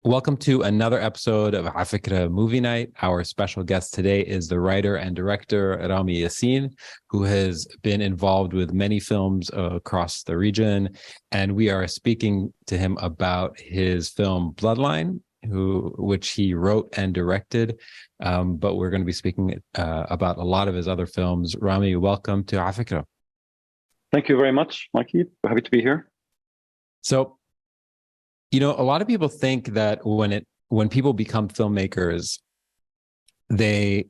Welcome to another episode of Afikra Movie Night. Our special guest today is the writer and director Rami Yasin, who has been involved with many films across the region. And we are speaking to him about his film Bloodline, which he wrote and directed. But we're going to be speaking about a lot of his other films. Rami, welcome to Afikra. Thank you very much, Mikey. Happy to be here. So, a lot of people think that when people become filmmakers, they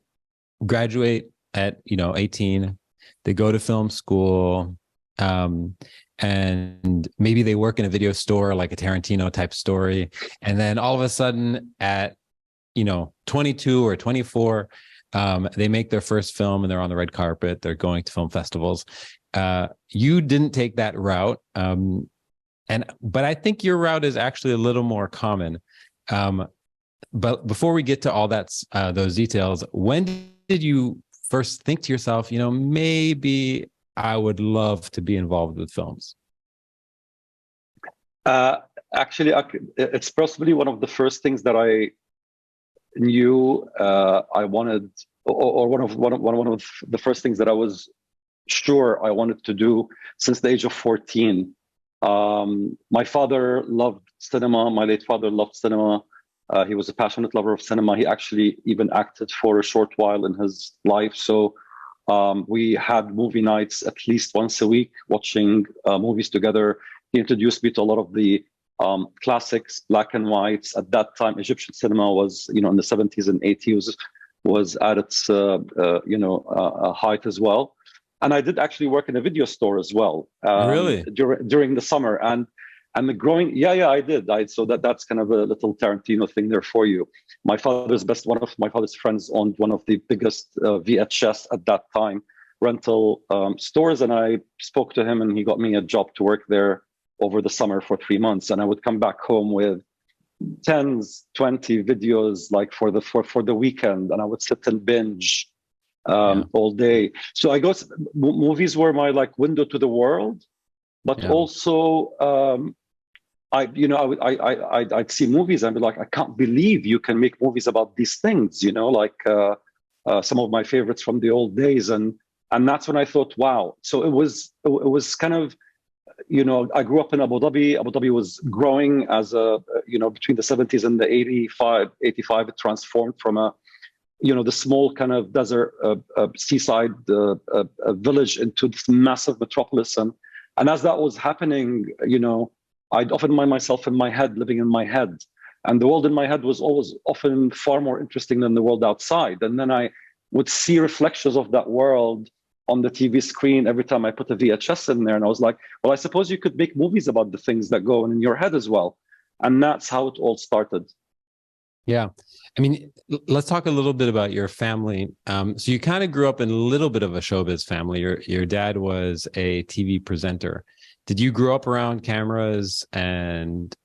graduate at 18, they go to film school, and maybe they work in a video store, like a Tarantino type story, and then all of a sudden at 22 or 24, they make their first film and they're on the red carpet, they're going to film festivals. You didn't take that route. But I think your route is actually a little more common. But before we get to all those details, when did you first think to yourself, maybe I would love to be involved with films? Actually, it's possibly one of the first things that I knew I wanted, or one of the first things that I was sure I wanted to do since the age of 14. My father loved cinema. My late father loved cinema. He was a passionate lover of cinema. He actually even acted for a short while in his life. So we had movie nights at least once a week, watching movies together. He introduced me to a lot of the classics, black and whites. At that time, Egyptian cinema was, in the 70s and 80s, was at its, height as well. And I did actually work in a video store as well. Really? During the summer, and the growing, I did. So that's kind of a little Tarantino thing there for you. One of my father's friends owned one of the biggest VHS at that time rental stores, and I spoke to him, and he got me a job to work there over the summer for 3 months. And I would come back home with 20 videos, like for the weekend, and I would sit and binge all day. So movies were my window to the world, but also I'd see movies and be like, I can't believe you can make movies about these things, some of my favorites from the old days. And that's when I thought, wow. So it was kind of, I grew up in Abu Dhabi. Abu Dhabi was growing as between the 70s and the 85, it transformed from the small kind of desert seaside village into this massive metropolis. And as that was happening, I'd often find myself in my head, living in my head. And the world in my head was always often far more interesting than the world outside. And then I would see reflections of that world on the TV screen every time I put a VHS in there. And I was like, well, I suppose you could make movies about the things that go on in your head as well. And that's how it all started. Yeah. I mean, let's talk a little bit about your family. So you kind of grew up in a little bit of a showbiz family. Your dad was a TV presenter. Did you grow up around cameras and,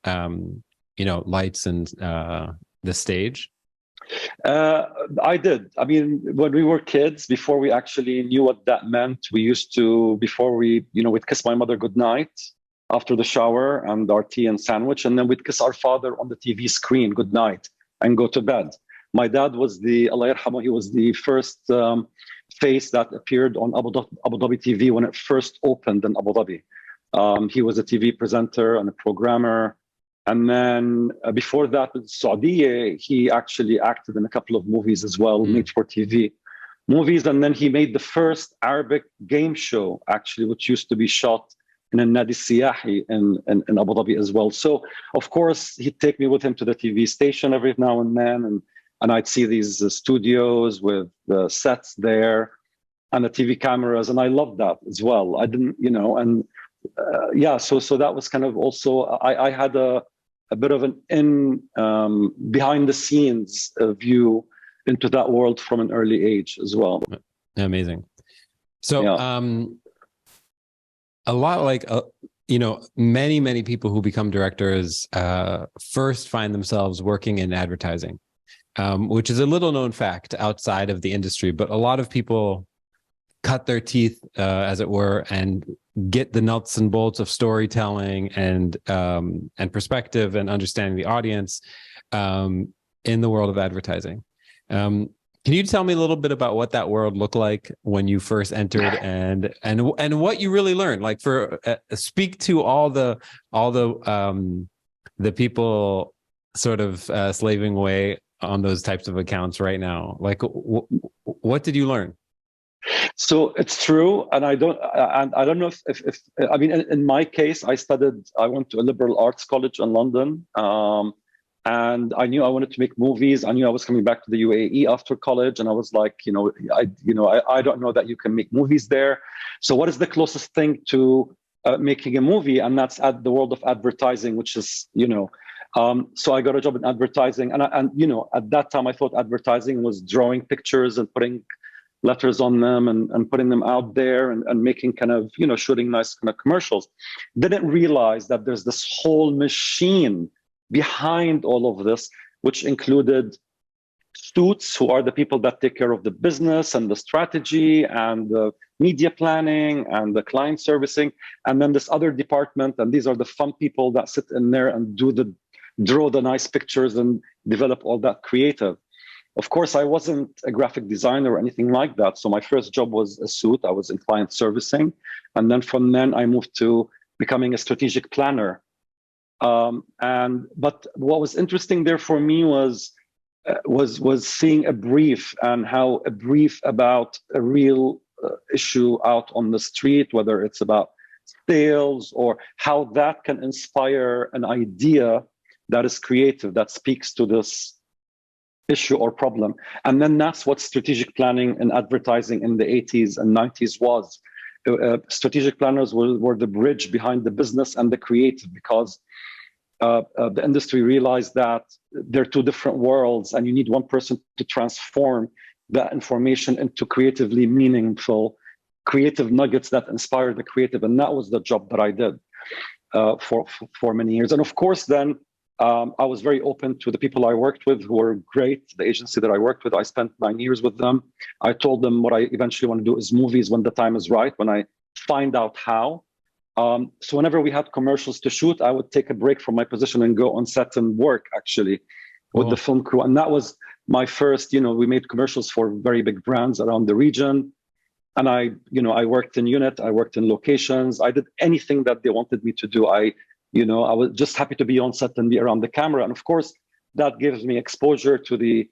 lights and the stage? I did. I mean, when we were kids, before we actually knew what that meant, we used to, before we'd kiss my mother goodnight after the shower and our tea and sandwich, and then we'd kiss our father on the TV screen goodnight and go to bed. My dad was Allah yarhamu, he was the first face that appeared on Abu Dhabi TV when it first opened in Abu Dhabi. He was a TV presenter and a programmer. And then before that, in Saudi, he actually acted in a couple of movies as well, made for TV movies. And then he made the first Arabic game show, actually, which used to be shot in a Nadi Siyahi in Abu Dhabi as well. So, of course, he'd take me with him to the TV station every now and then. And I'd see these studios with the sets there and the TV cameras. And I loved that as well. I didn't, so that was kind of also, I had a bit of an behind the scenes view into that world from an early age as well. Amazing. So, a lot like, many people who become directors first find themselves working in advertising, which is a little known fact outside of the industry, but a lot of people cut their teeth, as it were, and get the nuts and bolts of storytelling and perspective and understanding the audience in the world of advertising. Can you tell me a little bit about what that world looked like when you first entered, and what you really learned? Like, for speak to all the people sort of slaving away on those types of accounts right now. Like, what did you learn? So it's true, and I don't know if I mean, in my case, I went to a liberal arts college in London, and I knew I wanted to make movies. I knew I was coming back to the UAE after college, and I was like, I don't know that you can make movies there. So what is the closest thing to making a movie? And that's at the world of advertising, which is, so I got a job in advertising, and at that time I thought advertising was drawing pictures and putting letters on them and putting them out there and making kind of, shooting nice kind of commercials. Didn't realize that there's this whole machine behind all of this, which included suits, who are the people that take care of the business and the strategy and the media planning and the client servicing. And then this other department, and these are the fun people that sit in there and draw the nice pictures and develop all that creative. Of course, I wasn't a graphic designer or anything like that. So my first job was a suit. I was in client servicing. And then from then I moved to becoming a strategic planner. But what was interesting there for me was seeing a brief, and how a brief about a real issue out on the street, whether it's about sales, or how that can inspire an idea that is creative, that speaks to this issue or problem. And then that's what strategic planning and advertising in the 80s and 90s was. Strategic planners were the bridge behind the business and the creative, because the industry realized that they're two different worlds, and you need one person to transform that information into creatively meaningful, creative nuggets that inspire the creative. And that was the job that I did for many years. And of course, then I was very open to the people I worked with, who were great. The agency that I worked with, I spent 9 years with them. I told them what I eventually want to do is movies when the time is right, when I find out how. So whenever we had commercials to shoot, I would take a break from my position and go on set and work actually with the film crew. And that was my first, we made commercials for very big brands around the region. And I worked in unit, I worked in locations. I did anything that they wanted me to do. I was just happy to be on set and be around the camera. And of course, that gives me exposure to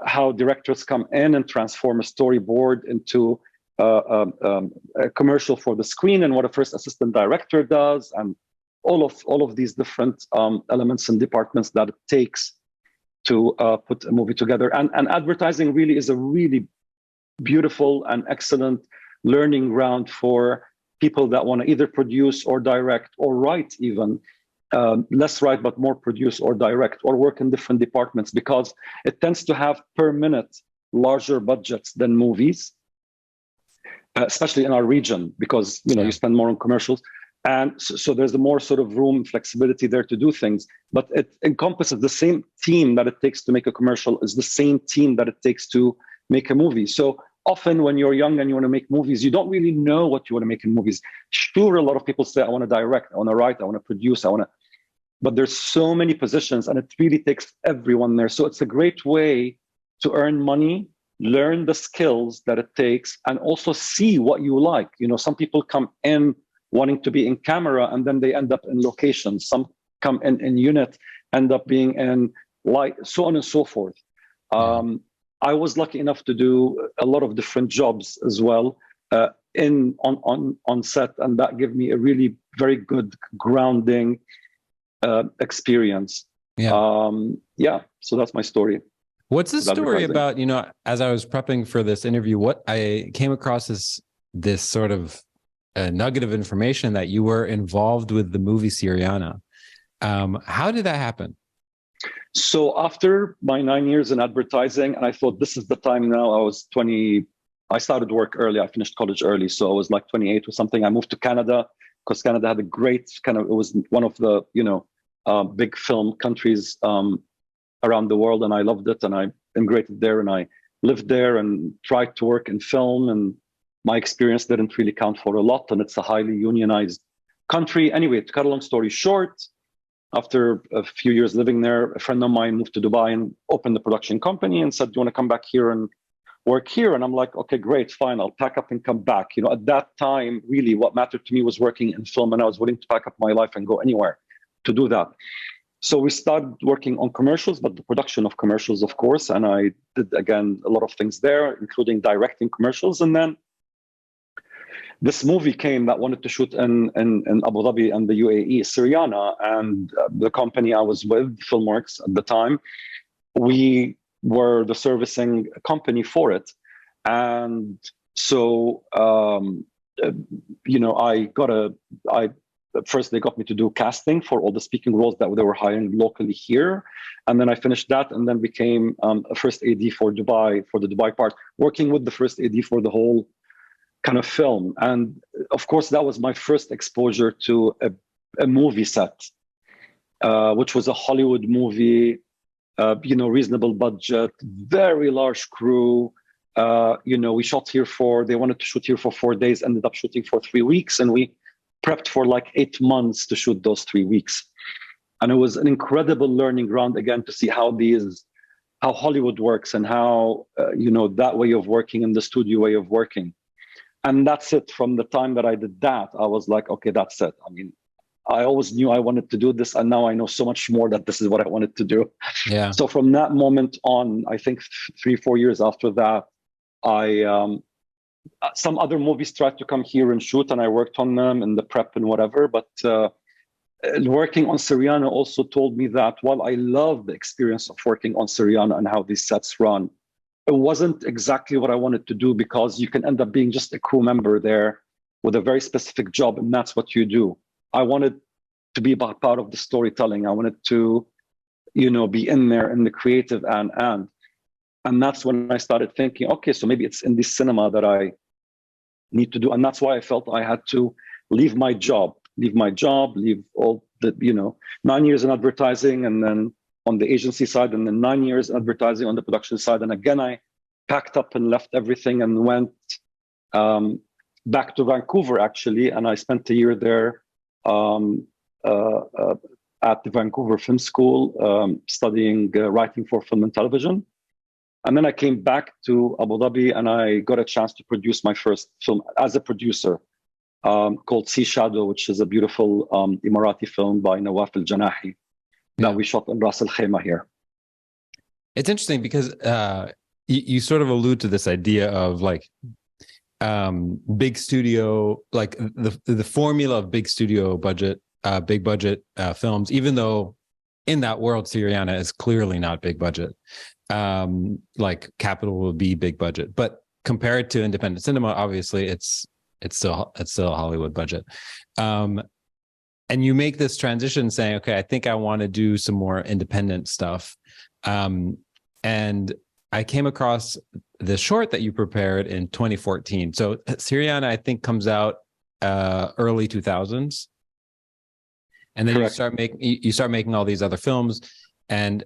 how directors come in and transform a storyboard into a commercial for the screen, and what a first assistant director does, and all of these different elements and departments that it takes to put a movie together. And advertising really is a really beautiful and excellent learning ground for people that want to either produce or direct or write, even less write, but more produce or direct, or work in different departments, because it tends to have per minute larger budgets than movies, especially in our region, because you spend more on commercials. And so there's a more sort of room, flexibility there to do things, but it encompasses the same team that it takes to make a commercial is the same team that it takes to make a movie. So often when you're young and you want to make movies, you don't really know what you want to make in movies. Sure, a lot of people say, I want to direct, I want to write, I want to produce, but there's so many positions, and it really takes everyone there. So it's a great way to earn money, learn the skills that it takes, and also see what you like. Some people come in wanting to be in camera, and then they end up in locations. Some come in unit, end up being in light, so on and so forth. I was lucky enough to do a lot of different jobs as well on set, and that gave me a really very good grounding experience. So that's my story. What's the story about, as I was prepping for this interview, what I came across this sort of nugget of information that you were involved with the movie Syriana. How did that happen? So after my 9 years in advertising, and I thought this is the time now, I was 20, I started work early, I finished college early. So I was like 28 or something. I moved to Canada because Canada had a great it was one of the, big film countries around the world. And I loved it. And I immigrated there, and I lived there and tried to work in film. And my experience didn't really count for a lot. And it's a highly unionized country. Anyway, to cut a long story short, after a few years living there, a friend of mine moved to Dubai and opened a production company and said, "Do you want to come back here and work here?" And I'm like, "Okay, great, fine. I'll pack up and come back." At that time, really what mattered to me was working in film, and I was willing to pack up my life and go anywhere to do that. So we started working on commercials, but the production of commercials, of course. And I did, again, a lot of things there, including directing commercials. And then this movie came that wanted to shoot in Abu Dhabi and the UAE, Syriana, and the company I was with, Filmworks at the time, we were the servicing company for it. And so, first they got me to do casting for all the speaking roles that they were hiring locally here. And then I finished that and then became a first AD for Dubai, for the Dubai part, working with the first AD for the whole kind of film. And of course, that was my first exposure to a movie set, which was a Hollywood movie, reasonable budget, very large crew. We shot here they wanted to shoot here for 4 days, ended up shooting for 3 weeks. And we prepped for like 8 months to shoot those 3 weeks. And it was an incredible learning ground, again, to see how Hollywood works and how, that way of working and the studio way of working. And that's it. From the time that I did that, I was like, okay, that's it. I mean, I always knew I wanted to do this. And now I know so much more that this is what I wanted to do. Yeah. So from that moment on, I think 3-4 years after that, some other movies tried to come here and shoot, and I worked on them in the prep and whatever. But working on Syriana also told me that while I love the experience of working on Syriana and how these sets run, it wasn't exactly what I wanted to do, because you can end up being just a crew member there with a very specific job, and that's what you do. I wanted to be part of the storytelling. I wanted to, be in there in the creative and that's when I started thinking, okay, so maybe it's in this cinema that I need to do. And that's why I felt I had to leave my job, leave all the, 9 years in advertising, and then on the agency side, and then 9 years in advertising on the production side. And again, I packed up and left everything and went back to Vancouver, actually. And I spent a year there at the Vancouver Film School, studying writing for film and television. And then I came back to Abu Dhabi and I got a chance to produce my first film as a producer, called Sea Shadow, which is a beautiful Emirati film by Nawaf al-Janahi that we shot in Ras Al Khaimah here. It's interesting because you sort of allude to this idea of like big studio, like the formula of big studio budget, big budget films, even though in that world, Syriana is clearly not big budget. Like Capital will be big budget, but compared to independent cinema, obviously it's still a Hollywood budget. And you make this transition saying, okay, I think I want to do some more independent stuff. And I came across the short that you prepared in 2014. So Syriana, I think, comes out early 2000s. And then Correct. you start making all these other films. And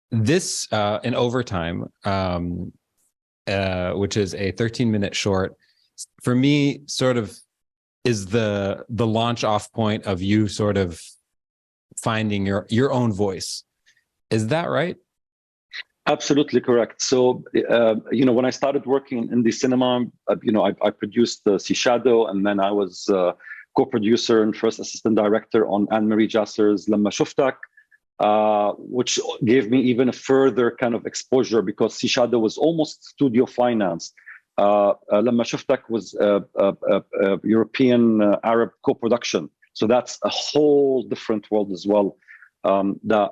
this in Overtime, which is a 13-minute short, for me sort of is the launch off point of you sort of finding your own voice. Is that right? Absolutely correct. So, when I started working in the cinema, I produced the Sea Shadow, and then I was co-producer and first assistant director on Anne-Marie Jasser's Lamma Shuftak, which gave me even a further kind of exposure because Sea Shadow was almost studio financed. Lamma Shuftak was a European Arab co-production. So that's a whole different world as well that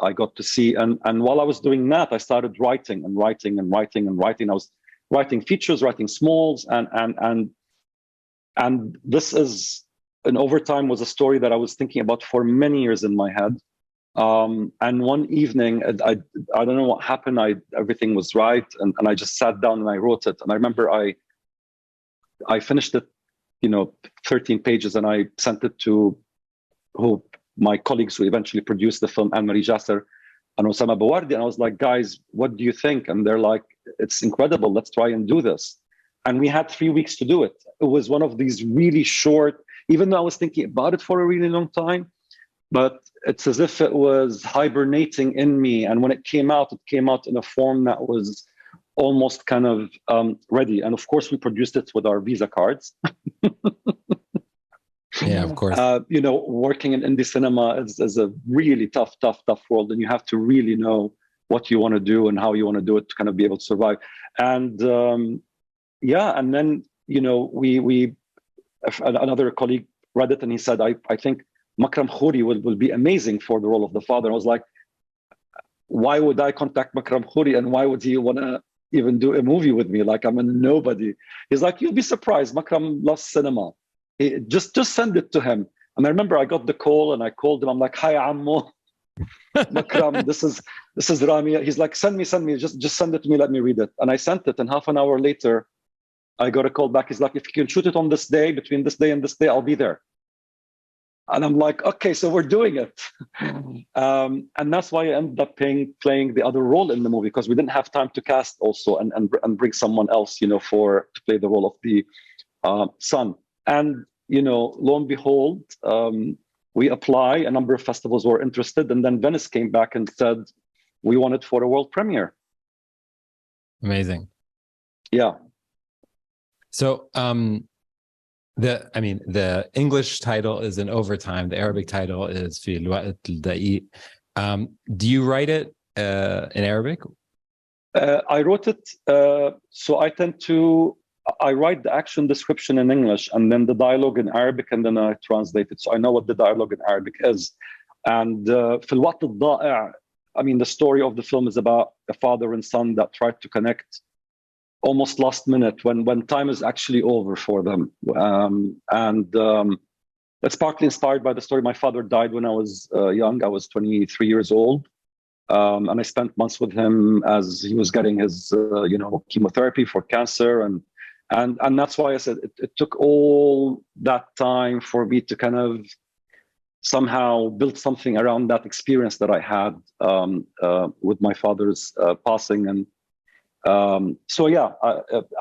I got to see. And while I was doing that, I started writing. I was writing features, writing smalls, and this is an Overtime was a story that I was thinking about for many years in my head. And one evening, I don't know what happened. Everything was right, and I just sat down and I wrote it. And I remember I finished it, 13 pages, and I sent it to my colleagues who eventually produced the film, Anne-Marie Jasser and Osama Bawardi. And I was like, guys, what do you think? And they're like, it's incredible. Let's try and do this. And we had 3 weeks to do it. It was one of these really short, even though I was thinking about it for a really long time, but it's as if it was hibernating in me. And when it came out in a form that was almost kind of ready. And of course, we produced it with our Visa cards. Yeah, of course. Working in indie cinema is a really tough world, and you have to really know what you want to do and how you want to do it to kind of be able to survive. And and then we another colleague read it and he said, I think Makram Khouri will be amazing for the role of the father. I was like, why would I contact Makram Khouri and why would he want to even do a movie with me? Like, I'm a nobody. He's like, you'll be surprised. Makram loves cinema. Just send it to him. And I remember I got the call and I called him. I'm like, hi, Ammo. Makram, this is Rami. He's like, send me, just send it to me, let me read it. And I sent it, and half an hour later, I got a call back. He's like, if you can shoot it on this day, between this day and this day, I'll be there. And I'm like, okay, so we're doing it. And that's why I ended up playing the other role in the movie, because we didn't have time to cast also and bring someone else, to play the role of the son. And, lo and behold, we apply, a number of festivals were interested, and then Venice came back and said, we want it for a world premiere. Amazing. Yeah. So, the English title is in overtime. The Arabic title is في الوقت الدقيق. Do you write it in Arabic? I wrote it. So I write the action description in English and then the dialogue in Arabic, and then I translate it. So I know what the dialogue in Arabic is. And في الوقت الضائع, the story of the film is about a father and son that tried to connect almost last minute when time is actually over for them. It's partly inspired by the story. My father died when I was young. I was 23 years old. And I spent months with him as he was getting his, chemotherapy for cancer. And that's why I said it took all that time for me to kind of somehow build something around that experience that I had with my father's passing. And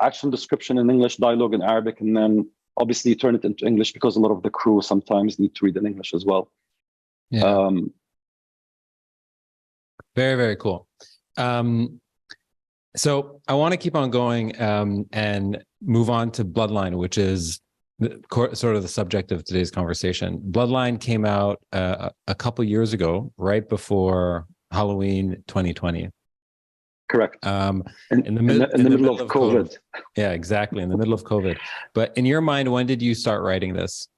action description in English, dialogue in Arabic, and then obviously turn it into English because a lot of the crew sometimes need to read in English as well. Yeah. Very, very cool. So I want to keep on going and move on to Bloodline, which is sort of the subject of today's conversation. Bloodline came out a couple years ago, right before Halloween 2020. Correct. In the middle of COVID. Yeah, exactly. In the middle of COVID. But in your mind, when did you start writing this?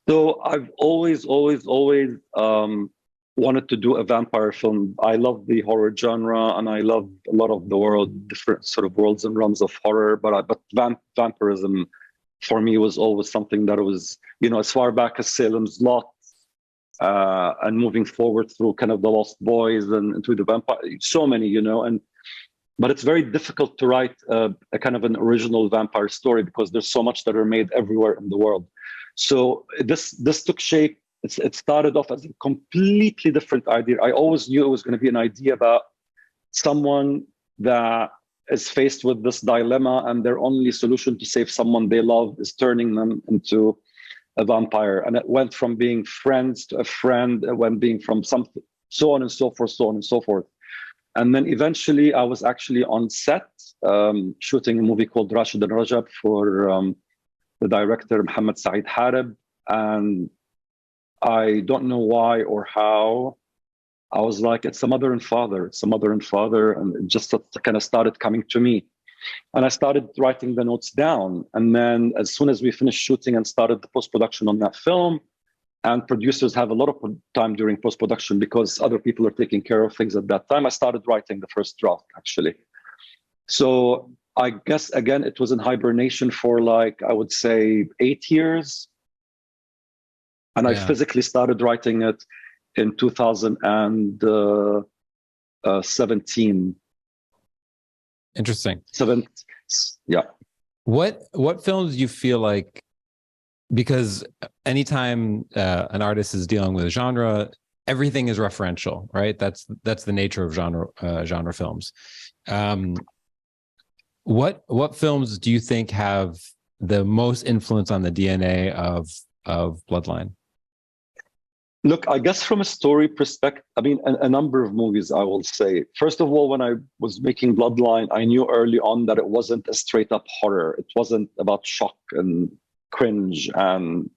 So I've always wanted to do a vampire film. I love the horror genre, and I love a lot of the different sort of worlds and realms of horror. But vampirism for me was always something that was, as far back as Salem's Lot, and moving forward through kind of the Lost Boys and into the vampire, so many, but it's very difficult to write a kind of an original vampire story because there's so much that are made everywhere in the world. So this took shape. It started off as a completely different idea. I always knew it was going to be an idea about someone that is faced with this dilemma, and their only solution to save someone they love is turning them into a vampire. And it went from being friends to a friend, it went being from something, so on and so forth. And then eventually I was actually on set shooting a movie called Rashid and Rajab for the director Mohammed Saeed Harib. And I don't know why or how, I was like, it's a mother and father. And it just kind of started coming to me. And I started writing the notes down. And then as soon as we finished shooting and started the post-production on that film, and producers have a lot of time during post-production because other people are taking care of things at that time, I started writing the first draft, actually. So I guess, again, it was in hibernation for I would say 8 years. And I physically started writing it in 2017. Interesting. Yeah. What films do you feel like, because anytime an artist is dealing with a genre, everything is referential, right? That's the nature of genre films. What films do you think have the most influence on the DNA of Bloodline? Look, I guess from a story perspective, I mean, a number of movies, I will say. First of all, when I was making Bloodline, I knew early on that it wasn't a straight up horror. It wasn't about shock and cringe. And,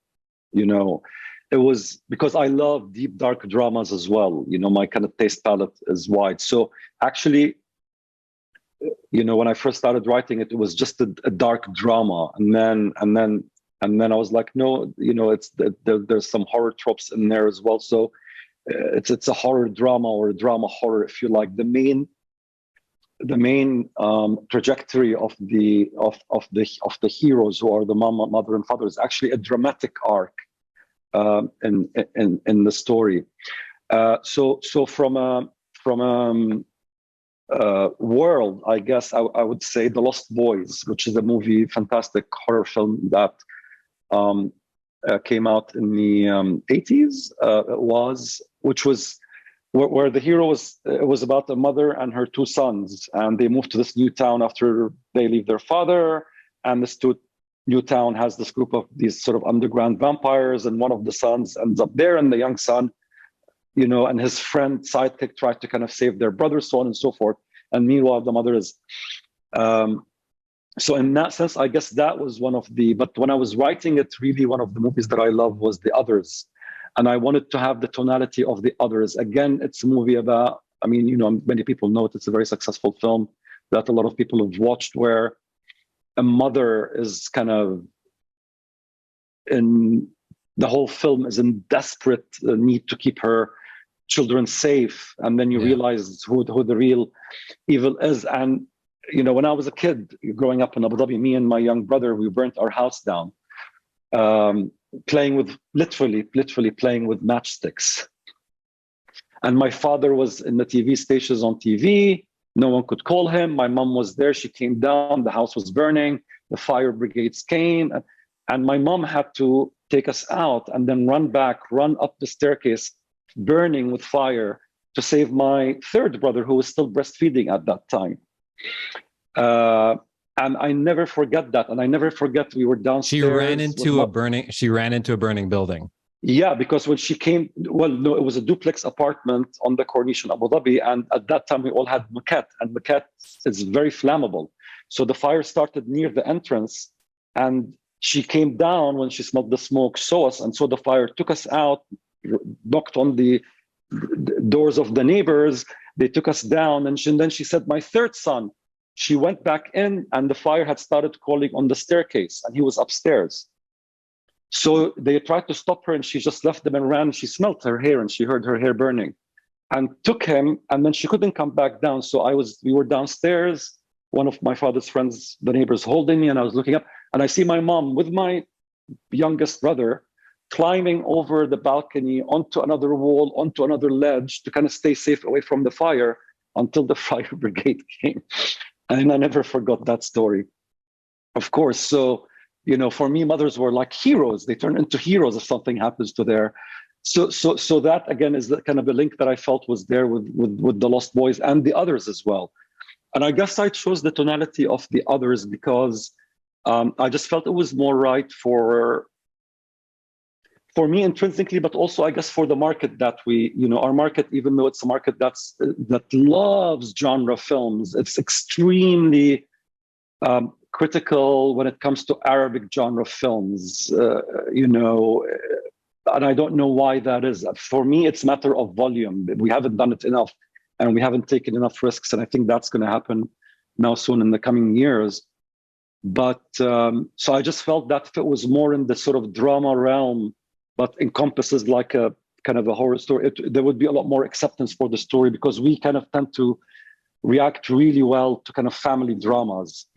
it was because I love deep, dark dramas as well. My kind of taste palette is wide. So actually, when I first started writing it, it was just a dark drama. And then I was like, no, there's some horror tropes in there as well. So it's a horror drama or a drama horror, if you like. The main trajectory of the heroes, who are the mother and father, is actually a dramatic arc in the story. So from a world, I guess I would say The Lost Boys, which is a fantastic horror film that came out in the 80s, which was where the hero was about a mother and her two sons, and they moved to this new town after they leave their father, and this new town has this group of these sort of underground vampires, and one of the sons ends up there, and the young son, and his friend sidekick tried to kind of save their brother, so on and so forth, and meanwhile the mother is so in that sense, I guess that was but when I was writing it, really one of the movies that I love was The Others. And I wanted to have the tonality of The Others. Again, it's a movie about, many people know it's a very successful film that a lot of people have watched, where a mother is kind of the whole film is in desperate need to keep her children safe. And then you realize who the real evil is. And when I was a kid growing up in Abu Dhabi, me and my young brother, we burnt our house down, literally playing with matchsticks. And my father was in the TV stations on TV. No one could call him. My mom was there. She came down. The house was burning. The fire brigades came. And my mom had to take us out and then run up the staircase, burning with fire, to save my third brother, who was still breastfeeding at that time. And I never forget that. And I never forget we were downstairs. She ran into a burning building. Yeah, because when she came, no, it was a duplex apartment on the Corniche in Abu Dhabi. And at that time, we all had moquette, and moquette is very flammable. So the fire started near the entrance, and she came down when she smelled the smoke, saw us, and so the fire took us out, knocked on the doors of the neighbors. They took us down, and then she said, my third son. She went back in, and the fire had started calling on the staircase, and he was upstairs. So they tried to stop her, and she just left them and ran. She smelled her hair, and she heard her hair burning, and took him. And then she couldn't come back down. So we were downstairs. One of my father's friends, the neighbors, holding me, and I was looking up, and I see my mom with my youngest brother climbing over the balcony onto another wall, onto another ledge, to kind of stay safe away from the fire until the fire brigade came. And I never forgot that story, of course. So, for me, mothers were like heroes. They turn into heroes if something happens to their. So that, again, is the kind of the link that I felt was there with The Lost Boys and The Others as well. And I guess I chose the tonality of The Others because I just felt it was more right for me intrinsically, but also I guess for the market that our market, even though it's a market that loves genre films, it's extremely critical when it comes to Arabic genre films, and I don't know why that is. For me, it's a matter of volume. We haven't done it enough, and we haven't taken enough risks, and I think that's going to happen now soon in the coming years. But so I just felt that if it was more in the sort of drama realm, but encompasses like a kind of a horror story, there would be a lot more acceptance for the story, because we kind of tend to react really well to kind of family dramas.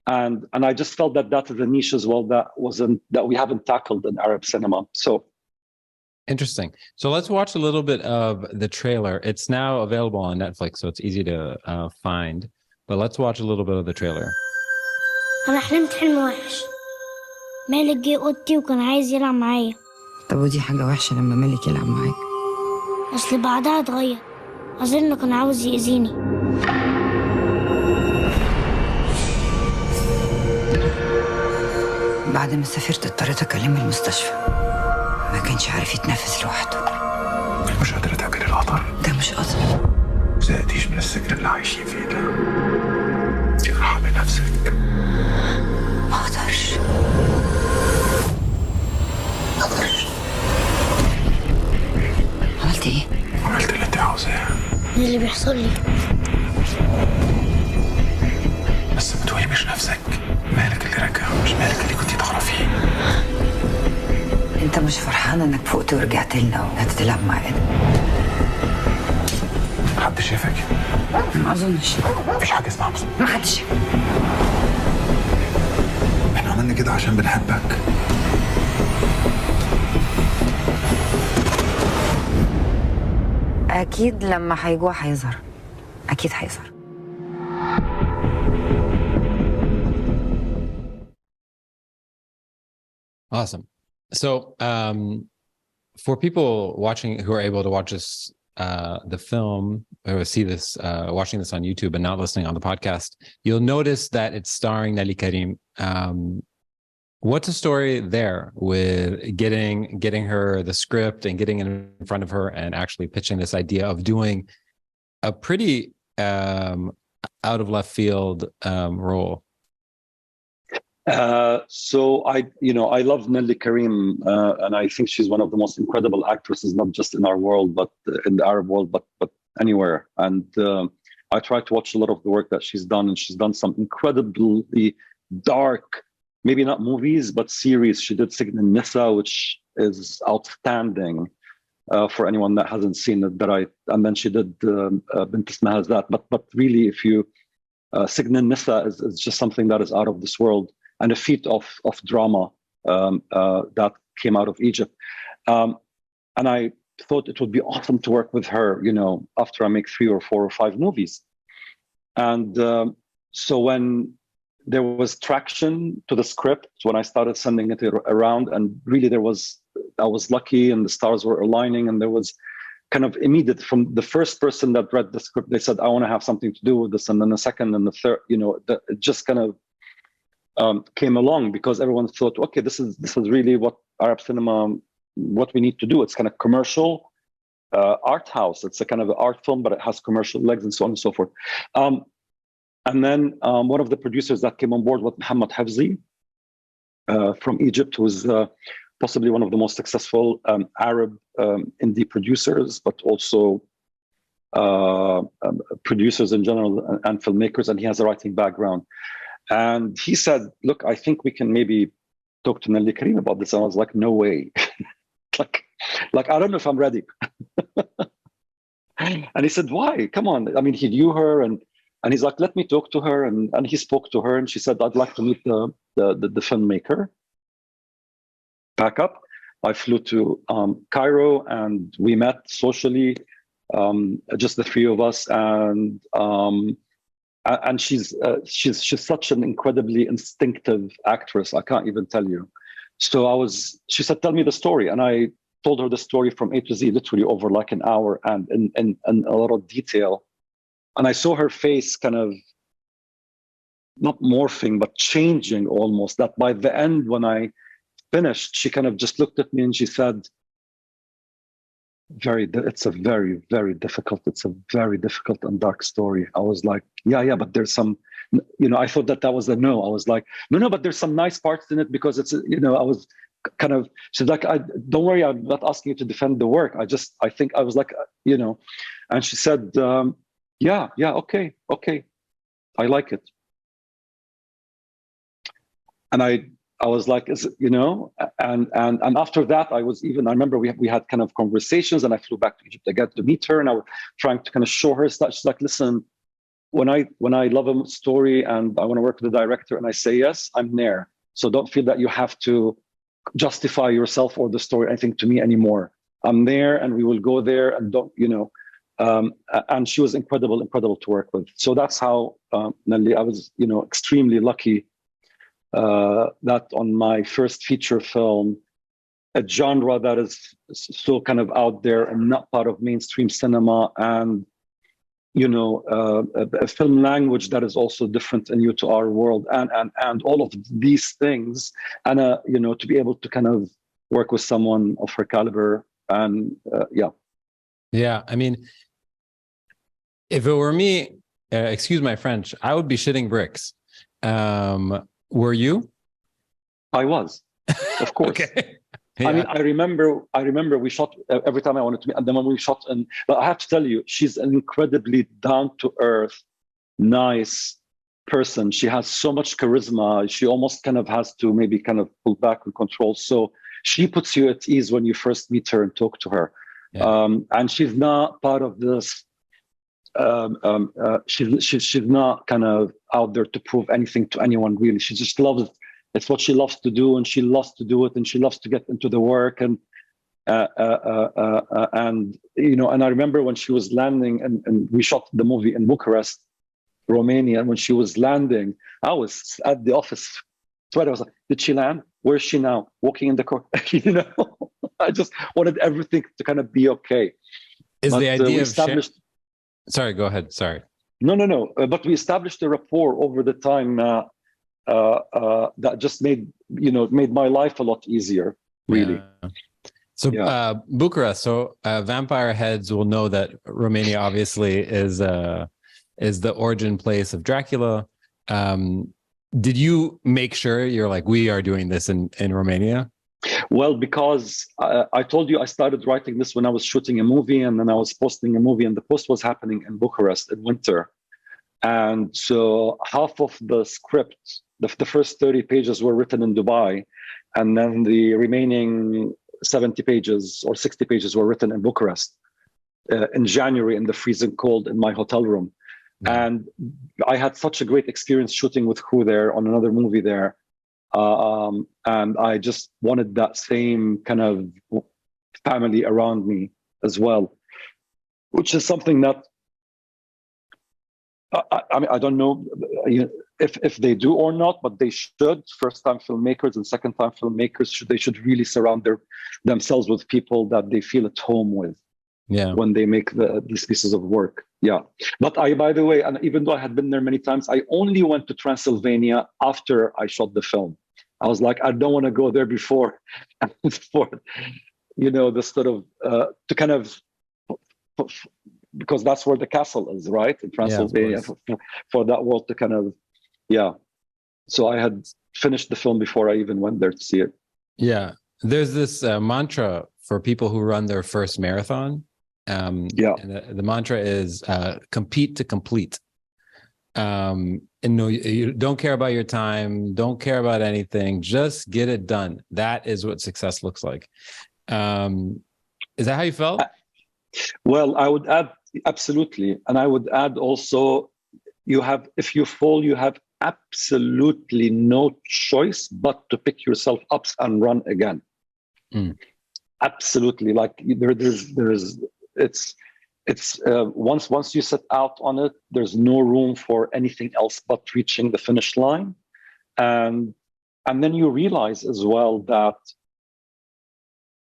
And I just felt that is a niche as well that we haven't tackled in Arab cinema. So interesting. So let's watch a little bit of the trailer. It's now available on Netflix, so it's easy to find. But let's watch a little bit of the trailer. أنا حلمت حلم وحش. مالك جه أوضتي وكان عايز يلعب معايا. طب ودي حاجة وحشة لما مالك يلعب معاك؟ أصل بعدها اتغير. أظن كان عاوز يأذيني. بعد ما سافرت اضطريت أكلم المستشفى. ما كانش عارف يتنفس لوحده. مش قادرة تقابل القطر. ده مش قطر. زهقتيش من السجن اللي عايشين فيه ده. انتي ارحمي نفسك. ما اقدرش. عملت ايه؟ عملت اللي انت عاوزاه. ايه اللي بيحصل لي؟ بس ما توهميش نفسك. مالك اللي رجع مش مالك اللي كنتي تعرفيه. انت مش فرحان انك فقت ورجعت لنا وهتلعب معانا؟ حد شافك؟ ما اظنش. مفيش حاجة اسمها مصر. ما حدش. احنا عملنا كده عشان بنحبك. اكيد لما هيجوع هيظهر. اكيد هيظهر. Awesome. So, for people watching who are able to watch this, the film, or see this, watching this on YouTube and not listening on the podcast, you'll notice that it's starring Nelly Karim. What's the story there with getting her the script and getting it in front of her and actually pitching this idea of doing a pretty out of left field role? So I love Nelly Karim, and I think she's one of the most incredible actresses, not just in our world, but in the Arab world, but anywhere. And I try to watch a lot of the work that she's done, and she's done some incredibly dark, maybe not movies, but series. She did Sign Nisa, which is outstanding for anyone that hasn't seen it. And then she did Bint Ismaha Zat. But really, if you Sign Nisa is just something that is out of this world. And a feat of drama that came out of Egypt. And I thought it would be awesome to work with her, after I make 3 or 4 or 5 movies. And so when there was traction to the script, when I started sending it around, and really I was lucky and the stars were aligning, and there was kind of immediate from the first person that read the script, they said, I want to have something to do with this. And then the second and the third, it just kind of came along, because everyone thought, okay, this is really what Arab cinema, what we need to do. It's kind of commercial art house. It's a kind of an art film, but it has commercial legs and so on and so forth. And then one of the producers that came on board was Mohammed Hafzi from Egypt, who's possibly one of the most successful Arab indie producers, but also producers in general and filmmakers, and he has a writing background. And he said, look, I think we can maybe talk to Nelly Karim about this. And I was like, no way. like I don't know if I'm ready. And he said, why? Come on. I mean, he knew her, and he's like, let me talk to her. And he spoke to her, and she said, I'd like to meet the filmmaker. Back up. I flew to Cairo, and we met socially, just the 3 of us. And she's such an incredibly instinctive actress. I can't even tell you. So she said, tell me the story. And I told her the story from A to Z, literally over like an hour, and in a lot of detail. And I saw her face kind of not morphing, but changing almost, that by the end, when I finished, she kind of just looked at me and she said, it's a very, very difficult and dark story. I was like, yeah, but there's some, I thought that was a no. I was like, no, but there's some nice parts in it, because it's, I was kind of, she's like, don't worry, I'm not asking you to defend the work. I think I was like, and she said, yeah, okay. I like it. And I was like, and after that, I remember we had kind of conversations, and I flew back to Egypt again to meet her, and I was trying to kind of show her stuff. She's like, listen, when I love a story and I want to work with the director and I say yes, I'm there. So don't feel that you have to justify yourself or the story, I think, to me anymore. I'm there, and we will go there, and don't, and she was incredible to work with. So that's how Nelly, I was, extremely lucky that on my first feature film, a genre that is still kind of out there and not part of mainstream cinema, and a film language that is also different and new to our world, and all of these things, and to be able to kind of work with someone of her caliber, and Yeah. I mean, if it were me, excuse my French, I would be shitting bricks. Were you? I was, of course. Okay. I mean, I remember we shot every time I wanted to meet, and then when we shot, and but I have to tell you, she's an incredibly down to earth, nice person. She has so much charisma. She almost kind of has to maybe kind of pull back and control. So she puts you at ease when you first meet her and talk to her. Yeah. And she's not part of this. She's not kind of out there to prove anything to anyone, really. She just loves it. It's what she loves to do, and she loves to do it, and she loves to get into the work. And you know, and I remember when she was landing, and we shot the movie in Bucharest, Romania. And when she was landing, I was at the office. I was like, "Did she land? Where is she now? Walking in the car?" You know, I just wanted everything to kind of be okay. Is But, the idea of established? Sorry, go ahead. Sorry. No. But we established a rapport over the time that just made my life a lot easier. Really. Yeah. So Bucharest. So vampire heads will know that Romania obviously is the origin place of Dracula. Did you make sure you're like, we are doing this in Romania? Well, because I told you I started writing this when I was shooting a movie, and then I was posting a movie, and the post was happening in Bucharest in winter. And so half of the script, the first 30 pages were written in Dubai, and then the remaining 70 pages or 60 pages were written in Bucharest in January in the freezing cold in my hotel room. And I had such a great experience shooting with Who there on another movie there. And I just wanted that same kind of family around me as well, which is something that I mean, I don't know if they do or not, but they should. First-time filmmakers and second-time filmmakers should really surround themselves with people that they feel at home with. Yeah. When they make these pieces of work. Yeah. But by the way, and even though I had been there many times, I only went to Transylvania after I shot the film. I was like, I don't want to go there before, this sort of, to kind of, because that's where the castle is, right? In Transylvania, for that world to kind of, So I had finished the film before I even went there to see it. Yeah. There's this mantra for people who run their first marathon. And the mantra is compete to complete. And no, you don't care about your time, don't care about anything, just get it done. That is what success looks like. Is that how you felt? Well, I would add absolutely. And I would add also, if you fall, you have absolutely no choice but to pick yourself up and run again. Absolutely. Like it's once you set out on it, there's no room for anything else but reaching the finish line. And then you realize as well that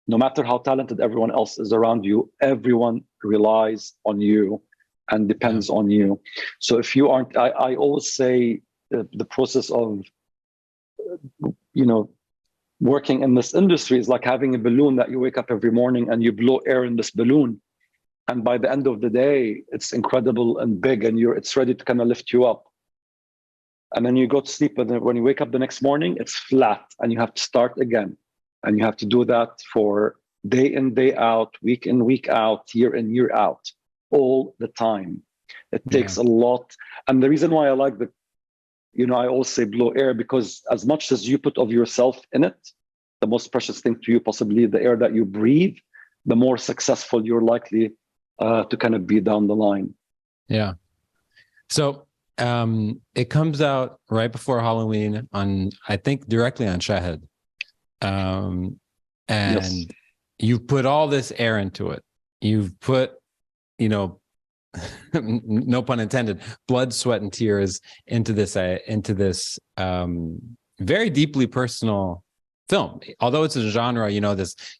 no matter how talented everyone else is around you, everyone relies on you and depends on you. So if you aren't, I always say the process of, working in this industry is like having a balloon that you wake up every morning and you blow air in this balloon. And by the end of the day, it's incredible and big, and it's ready to kind of lift you up. And then you go to sleep, and then when you wake up the next morning, it's flat, and you have to start again. And you have to do that for day in, day out, week in, week out, year in, year out, all the time. It takes a lot. And the reason why I like I always say blow air, because as much as you put of yourself in it, the most precious thing to you, possibly the air that you breathe, the more successful you're likely to kind of be down the line. Yeah. So it comes out right before Halloween I think directly on Shahid. And you've put all this air into it. You've put, no pun intended, blood, sweat, and tears into this very deeply personal film. Although it's a genre, you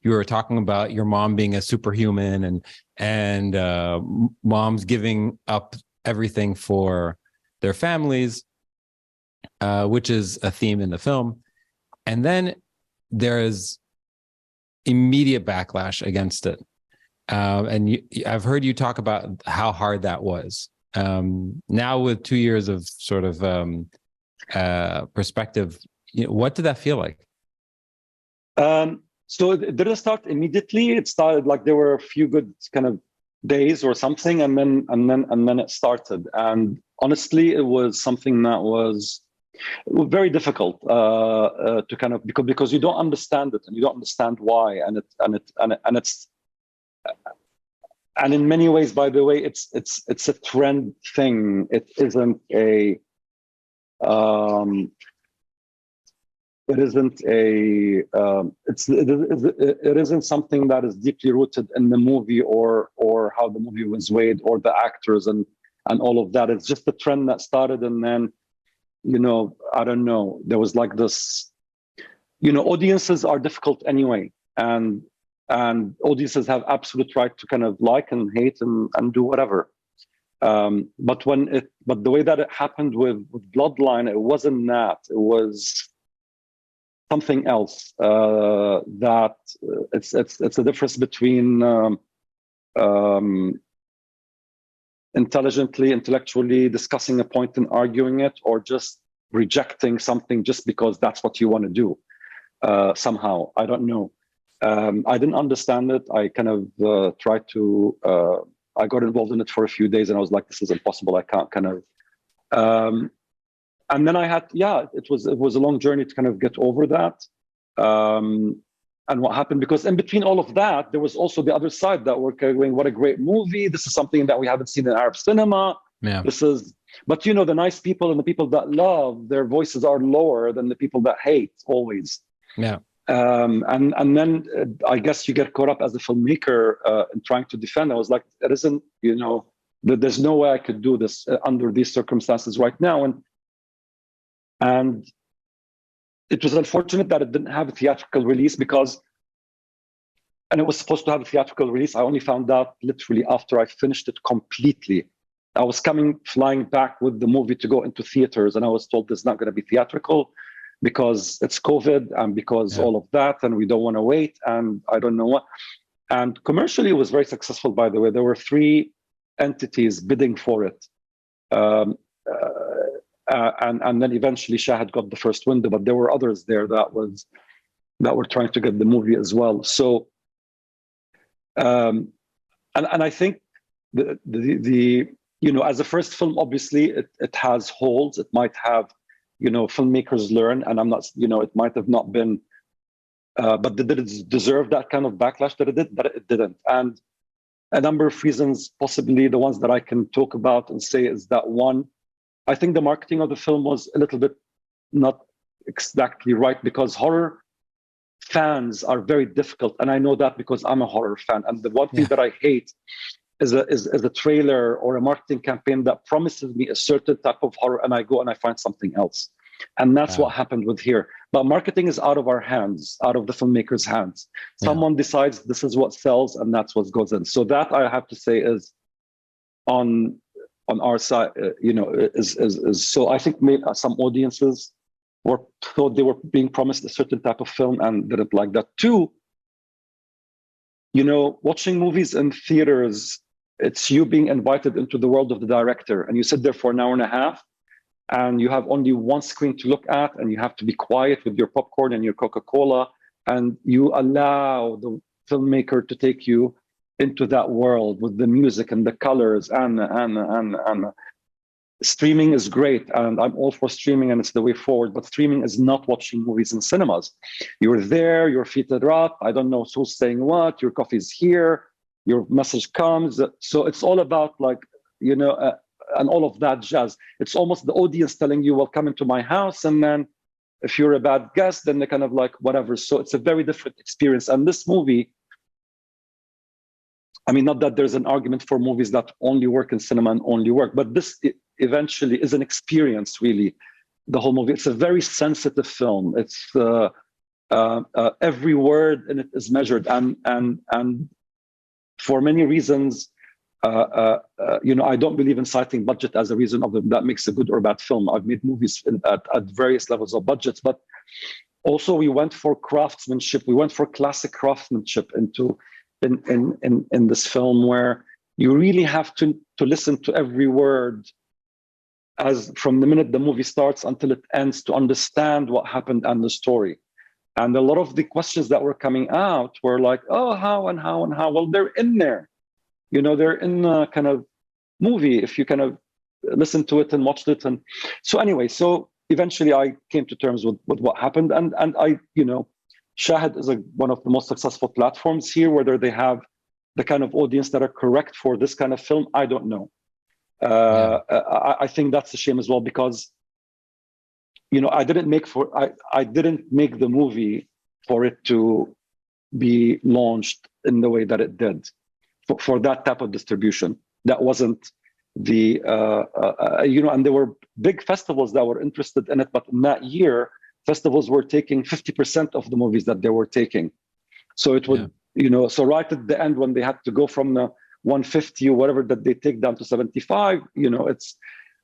were talking about your mom being a superhuman and moms giving up everything for their families, which is a theme in the film. And then there is immediate backlash against it. I've heard you talk about how hard that was. Now with 2 years of sort of perspective, what did that feel like? So it didn't start immediately. It started like there were a few good kind of days or something, and then it started. And honestly, it was something that was very difficult to kind of because you don't understand it and you don't understand why, and in many ways, by the way, it's a trend thing. It isn't a it isn't something that is deeply rooted in the movie or how the movie was made or the actors and all of that. It's just a trend that started, and then I don't know, there was like this, audiences are difficult anyway, and audiences have absolute right to kind of like and hate and do whatever. But the way that it happened with Bloodline, it wasn't that. It was something else. That it's a difference between intellectually discussing a point and arguing it, or just rejecting something just because that's what you want to do. Somehow, I don't know. I didn't understand it. I kind of tried to. I got involved in it for a few days, and I was like, "This is impossible. I can't kind of." And then I had, it was a long journey to kind of get over that. And what happened, because in between all of that, there was also the other side that were going, "What a great movie! This is something that we haven't seen in Arab cinema." Yeah. But the nice people and the people that love, their voices are lower than the people that hate always. Yeah. And then I guess you get caught up as a filmmaker in trying to defend. I was like, it isn't, there's no way I could do this under these circumstances right now. And it was unfortunate that it didn't have a theatrical release and it was supposed to have a theatrical release. I only found out literally after I finished it completely. I was flying back with the movie to go into theaters, and I was told it's not going to be theatrical because it's COVID and because all of that, and we don't want to wait, and I don't know what. And commercially, it was very successful, by the way. There were 3 entities bidding for it. And then eventually Shahid got the first window, but there were others there that were trying to get the movie as well. So, and I think the as a first film, obviously it has holes. It might have, filmmakers learn, and I'm not, it might have not been, but did it deserve that kind of backlash that it did? But it didn't. And a number of reasons, possibly the ones that I can talk about and say is that, one, I think the marketing of the film was a little bit not exactly right, because horror fans are very difficult. And I know that because I'm a horror fan. And the one thing that I hate is a trailer or a marketing campaign that promises me a certain type of horror, and I go and I find something else. And that's what happened with here. But marketing is out of our hands, out of the filmmaker's hands. Someone decides this is what sells, and that's what goes in. So that, I have to say, is on our side, is so. I think some audiences thought they were being promised a certain type of film and didn't like that. 2, watching movies in theaters, it's you being invited into the world of the director, and you sit there for an hour and a half, and you have only one screen to look at, and you have to be quiet with your popcorn and your Coca-Cola, and you allow the filmmaker to take you into that world with the music and the colors and streaming is great, and I'm all for streaming, and it's the way forward, but streaming is not watching movies in cinemas. You're there, your feet are up, I don't know who's saying what, your coffee's here, your message comes. So it's all about and all of that jazz. It's almost the audience telling you, well, come into my house, and then if you're a bad guest, then they're kind of like, whatever. So it's a very different experience. And this movie, I mean, not that there's an argument for movies that only work in cinema and only work, but this eventually is an experience, really, the whole movie. It's a very sensitive film. It's every word in it is measured, and for many reasons, I don't believe in citing budget as a reason that makes a good or bad film. I've made movies at various levels of budgets, but also we went for craftsmanship. We went for classic craftsmanship into in this film, where you really have to listen to every word, as from the minute the movie starts until it ends, to understand what happened and the story. And a lot of the questions that were coming out were like, oh, how and how and how? Well, they're in there. They're in a kind of movie if you kind of listen to it and watched it. And so anyway, so eventually I came to terms with what happened. And I, Shahid is one of the most successful platforms here. Whether they have the kind of audience that are correct for this kind of film, I don't know. I think that's a shame as well, because I didn't make the movie for it to be launched in the way that it did, for that type of distribution. That wasn't the and there were big festivals that were interested in it, but in that year, festivals were taking 50% of the movies that they were taking. So it would, so right at the end, when they had to go from the 150 or whatever that they take down to 75, it's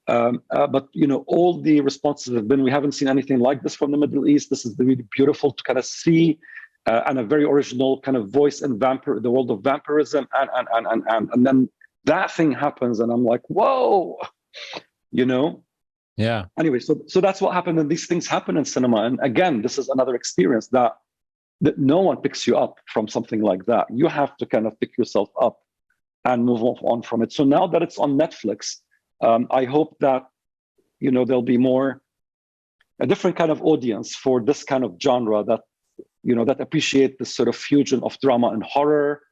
but all the responses have been, we haven't seen anything like this from the Middle East. This is really beautiful to kind of see, and a very original kind of voice in the world of vampirism, and then that thing happens, and I'm like, whoa, Yeah. Anyway, so that's what happened, and these things happen in cinema. And again, this is another experience that no one picks you up from something like that. You have to kind of pick yourself up and move on from it. So now that it's on Netflix, I hope that there'll be a different kind of audience for this kind of genre, that that appreciate this sort of fusion of drama and horror,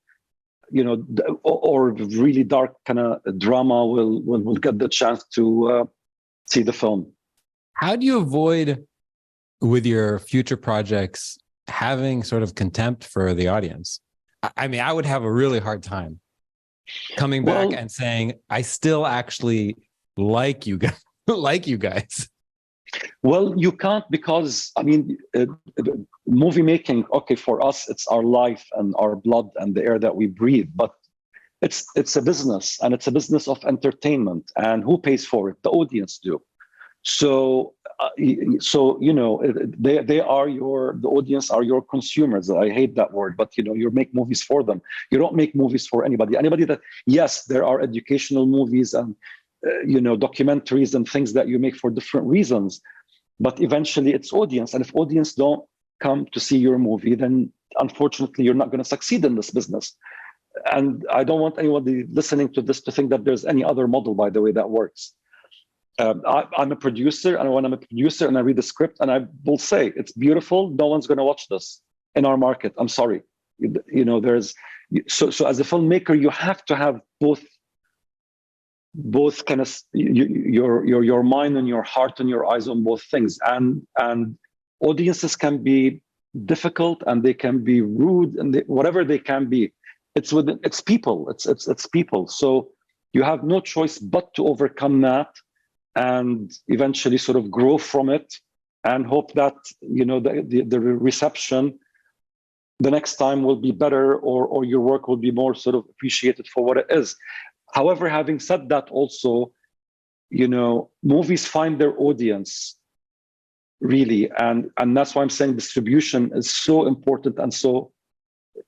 or really dark kind of drama will get the chance to see the film. How do you avoid, with your future projects, having sort of contempt for the audience? I mean, I would have a really hard time coming back and saying, I still actually like you guys. Well, you can't, because I mean, movie making, okay, for us, it's our life and our blood and the air that we breathe, but it's a business, and it's a business of entertainment. And who pays for it? The audience do. So the audience are your consumers. I hate that word, but you make movies for them. You don't make movies for anybody. Yes, there are educational movies and documentaries and things that you make for different reasons, but eventually it's audience. And if audience don't come to see your movie, then unfortunately you're not going to succeed in this business. And I don't want anybody listening to this to think that there's any other model, by the way, that works. I'm a producer, and when I'm a producer and I read the script, and I will say, it's beautiful, no one's going to watch this in our market. I'm sorry. So as a filmmaker, you have to have both kind of your mind and your heart and your eyes on both things. And audiences can be difficult, and they can be rude, and whatever they can be. It's people. It's people. So you have no choice but to overcome that, and eventually sort of grow from it, and hope that the reception the next time will be better, or your work will be more sort of appreciated for what it is. However, having said that, also, movies find their audience, really, and that's why I'm saying distribution is so important. And so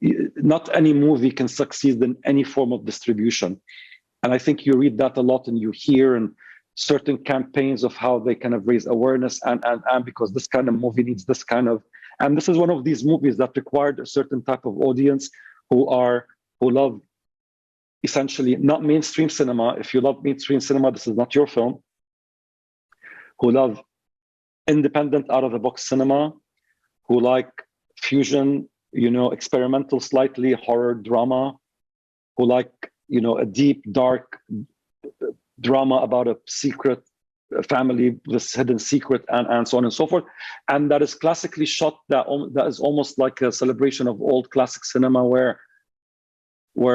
not any movie can succeed in any form of distribution. And I think you read that a lot, and you hear in certain campaigns of how they kind of raise awareness, and because this kind of movie needs this kind of, and this is one of these movies that required a certain type of audience who love essentially not mainstream cinema. If you love mainstream cinema, this is not your film. Who love independent, out of the box cinema, who like fusion, experimental, slightly horror drama, who like, a deep, dark drama about a secret family, this hidden secret, and so on and so forth. And that is classically shot, that is almost like a celebration of old classic cinema, where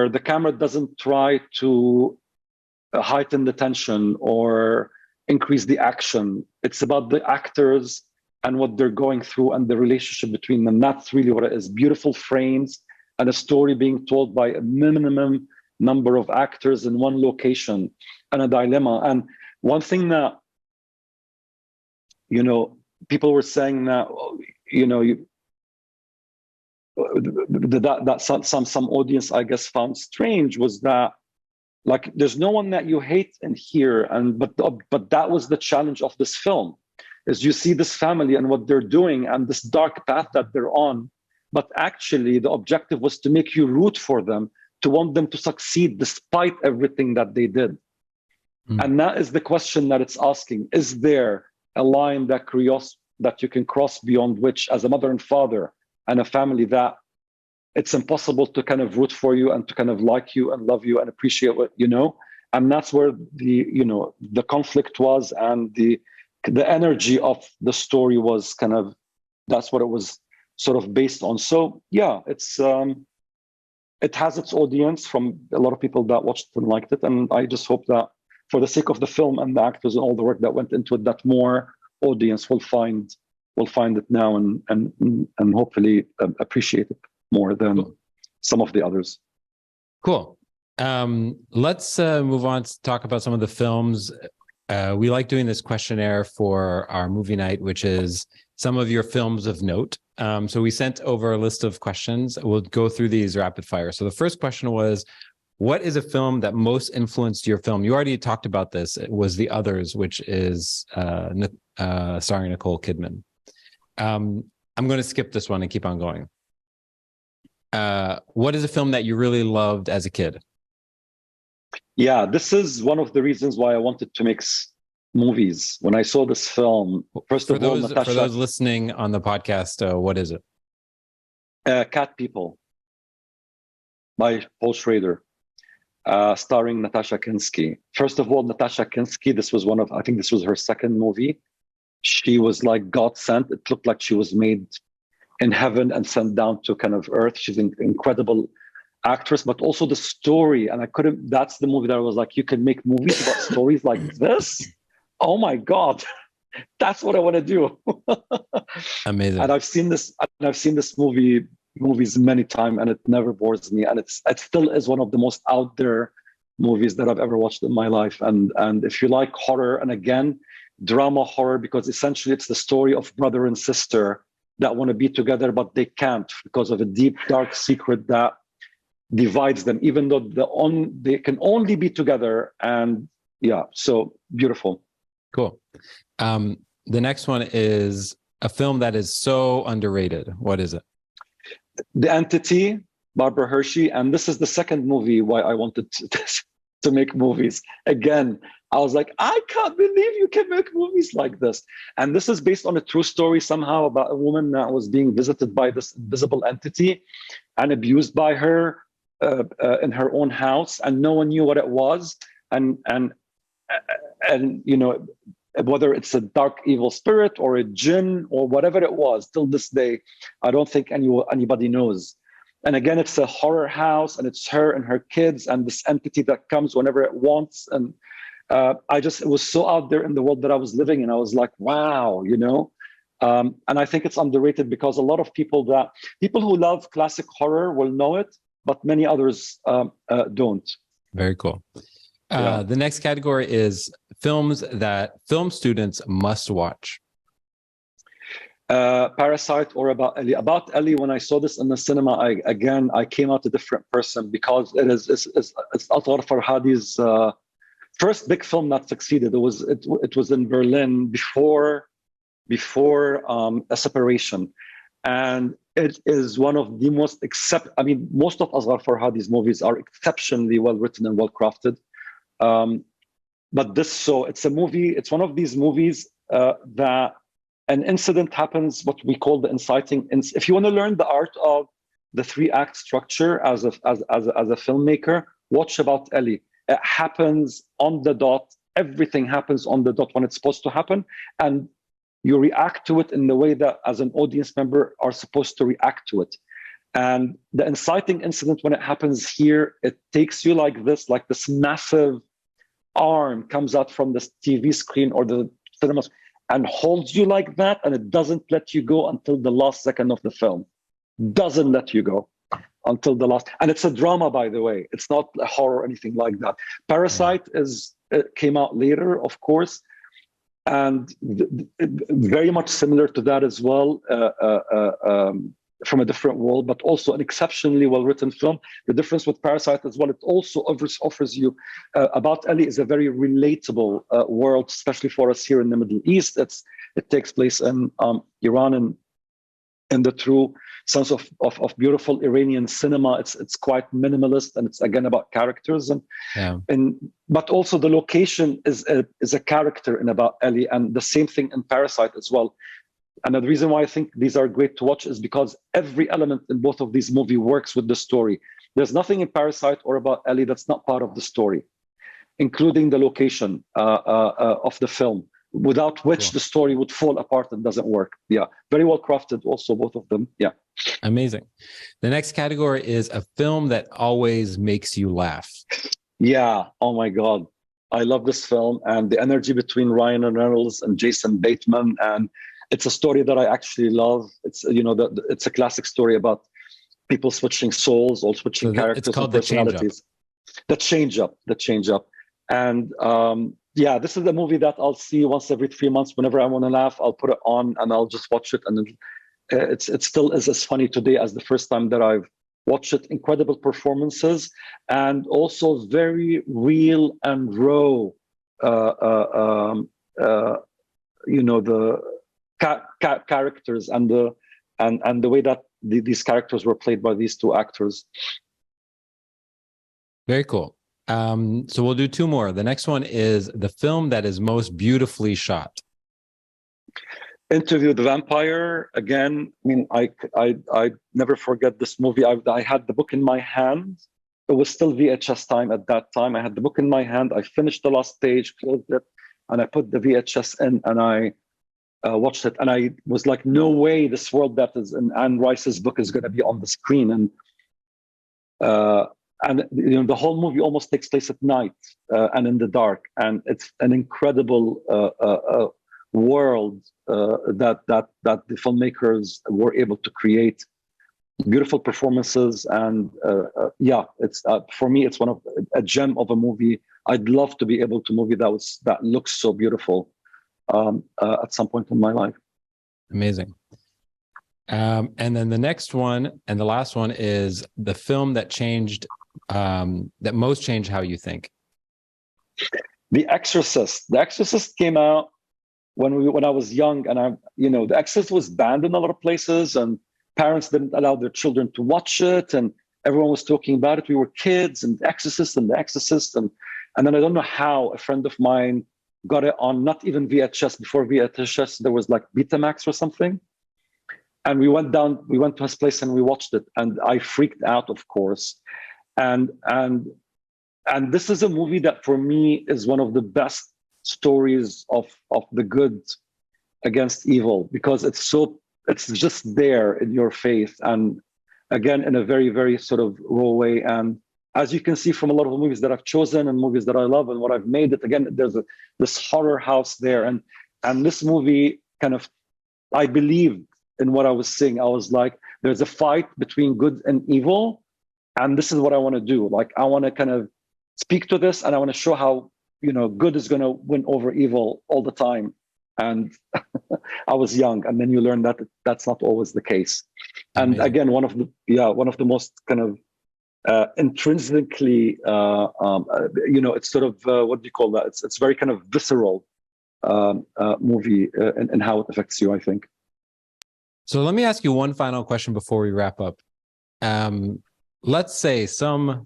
the camera doesn't try to heighten the tension or increase the action. It's about the actors and what they're going through and the relationship between them. That's really what it is. Beautiful frames and a story being told by a minimum number of actors in one location, and a dilemma. And one thing that, people were saying that, that some audience, I guess, found strange was that, like, there's no one that you hate in here, but that was the challenge of this film, is you see this family and what they're doing and this dark path that they're on, but actually the objective was to make you root for them, to want them to succeed despite everything that they did. And that is the question that it's asking: is there a line that you can cross beyond which, as a mother and father and a family, that it's impossible to kind of root for you and to kind of like you and love you and appreciate what you know? And that's where the conflict was, and the energy of the story was kind of, that's what it was sort of based on. So yeah, it's it has its audience from a lot of people that watched it and liked it, and I just hope that for the sake of the film and the actors and all the work that went into it, that more audience will find it now and hopefully appreciate it more than some of the others. Cool. Let's move on to talk about some of the films. We like doing this questionnaire for our movie night, which is some of your films of note. So we sent over a list of questions. We'll go through these rapid fire. So the first question was, what is a film that most influenced your film? You already talked about this. It was The Others, which is starring Nicole Kidman. I'm going to skip this one and keep on going. What is a film that you really loved as a kid? Yeah, this is one of the reasons why I wanted to make movies. When I saw this film, first of all, Natasha, for those listening on the podcast, what is it? Cat People by Paul Schrader, starring Natasha Kinski. First of all, Natasha Kinski, I think this was her second movie. She was like God sent. It looked like she was made in heaven and sent down to kind of earth. She's an incredible actress, but also the story. And that's the movie that I was like, you can make movies about stories like this? Oh my God, that's what I want to do. Amazing. And I've seen this movies many times, and it never bores me. And it still is one of the most out there movies that I've ever watched in my life. And if you like horror, and again, drama horror, because essentially it's the story of brother and sister that want to be together, but they can't because of a deep, dark secret that divides them, even though they can only be together. And yeah, so beautiful. Cool. The next one is a film that is so underrated. What is it? The Entity, Barbara Hershey. And this is the second movie why I wanted to make movies. Again, I was like, I can't believe you can make movies like this. And this is based on a true story somehow about a woman that was being visited by this invisible entity and abused by her in her own house, and no one knew what it was. And you know, whether it's a dark evil spirit or a jinn or whatever it was, till this day, I don't think anybody knows. And again, it's a horror house, and it's her and her kids and this entity that comes whenever it wants. And it was so out there in the world that I was living in. I was like, wow, you know. And I think it's underrated because a lot of people who love classic horror will know it, but many others don't. Very cool. The next category is films that film students must watch. Parasite or About Ellie. About Ellie, when I saw this in the cinema, I came out a different person, because it's Asghar Farhadi's first big film that succeeded. It was in Berlin before A Separation, and it is one of the most most of Asghar Farhadi's movies are exceptionally well written and well crafted. But it's a movie. It's one of these movies that an incident happens, what we call the inciting. If you want to learn the art of the 3-act structure as a filmmaker, watch About Ellie. It happens on the dot. Everything happens on the dot when it's supposed to happen, and you react to it in the way that, as an audience member, are supposed to react to it. And the inciting incident, when it happens here, it takes you like this massive arm comes out from the TV screen or the cinema and holds you like that, and it doesn't let you go until the last second of the film. Doesn't let you go until the last. And it's a drama, by the way. It's not a horror or anything like that. Parasite came out later, of course, and very much similar to that as well. from a different world, but also an exceptionally well-written film. The difference with Parasite as well, it also offers you About Ellie is a very relatable world, especially for us here in the Middle East. It takes place in Iran, and in the true sense of beautiful Iranian cinema. It's quite minimalist, and it's again about characters, but also the location is a character in About Ellie, and the same thing in Parasite as well. And the reason why I think these are great to watch is because every element in both of these movies works with the story. There's nothing in Parasite or About Ellie that's not part of the story, including the location of the film, without which the story would fall apart and doesn't work. Yeah, very well crafted also, both of them. Yeah. Amazing. The next category is a film that always makes you laugh. Yeah, oh my God. I love this film, and the energy between Ryan Reynolds and Jason Bateman, and it's a story that I actually love. It's it's a classic story about people switching souls or switching characters. It's called and personalities. The Change Up. And yeah, this is a movie that I'll see once every 3 months. Whenever I want to laugh, I'll put it on and I'll just watch it. And it still is as funny today as the first time that I've watched it. Incredible performances, and also very real and raw. The characters and the way that these characters were played by these two actors. Very cool. So we'll do two more. The next one is the film that is most beautifully shot. Interview with the Vampire. Again, I mean, I never forget this movie. I had the book in my hand. It was still VHS time at that time. I had the book in my hand. I finished the last page, closed it, and I put the VHS in, and I watched it, and I was like, no way this world that is in Anne Rice's book is going to be on the screen. And the whole movie almost takes place at night and in the dark, and it's an incredible world that the filmmakers were able to create. Beautiful performances, and it's for me, it's a gem of a movie. I'd love to be able to movie that looks so beautiful at some point in my life. Amazing. And then the next one and the last one is the film that changed, that most changed how you think. The Exorcist. The Exorcist came out when I was young, and The Exorcist was banned in a lot of places, and parents didn't allow their children to watch it, and everyone was talking about it. We were kids, and The Exorcist, and then I don't know how a friend of mine got it on, not even VHS. Before VHS, there was like Betamax or something. And we went to his place and we watched it, and I freaked out, of course. And this is a movie that for me is one of the best stories of the good against evil, because it's just there in your face, and again in a very, very sort of raw way. And as you can see from a lot of the movies that I've chosen and movies that I love and what I've made it, again, there's this horror house there. And this movie kind of, I believed in what I was seeing. I was like, there's a fight between good and evil, and this is what I want to do. Like, I want to kind of speak to this, and I want to show how, good is going to win over evil all the time. And I was young, and then you learn that that's not always the case. And Amazing. Again, one of the most kind of intrinsically, it's sort of what do you call that? It's very kind of visceral movie and how it affects you, I think. So let me ask you one final question before we wrap up. Let's say some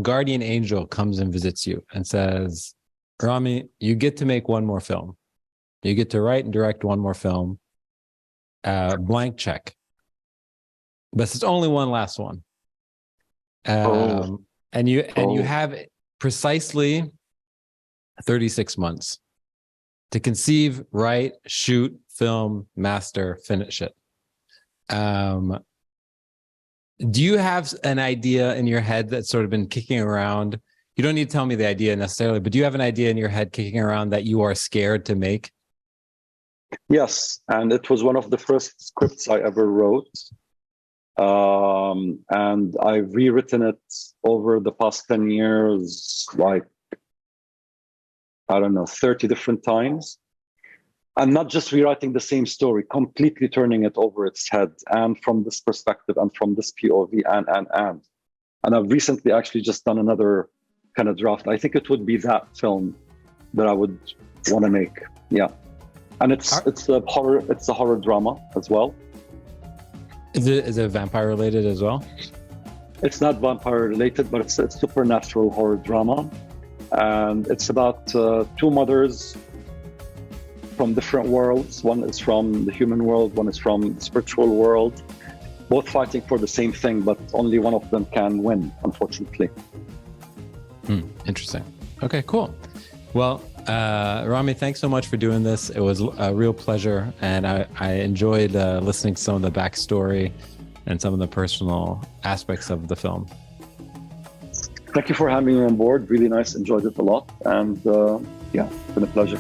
guardian angel comes and visits you and says, Rami, you get to make one more film. You get to write and direct one more film. Blank check. But it's only one last one. And you have precisely 36 months to conceive, write, shoot, film, master, finish it. Do you have an idea in your head that's sort of been kicking around? You don't need to tell me the idea necessarily, but do you have an idea in your head kicking around that you are scared to make? Yes, and it was one of the first scripts I ever wrote. And I've rewritten it over the past 10 years, like, I don't know, 30 different times. and not just rewriting the same story, completely turning it over its head, and from this perspective and from this POV and I've recently actually just done another kind of draft. I think it would be that film that I would want to make. Yeah, and it's a horror drama as well. Is it vampire related as well? It's not vampire related, but it's a supernatural horror drama, and it's about two mothers from different worlds. One is from the human world, one is from the spiritual world, both fighting for the same thing, but only one of them can win, unfortunately. Interesting. Okay, cool. Well, Rami, thanks so much for doing this. It was a real pleasure, and I enjoyed listening to some of the backstory and some of the personal aspects of the film. Thank you for having me on board. Really nice. Enjoyed it a lot. And yeah, it's been a pleasure.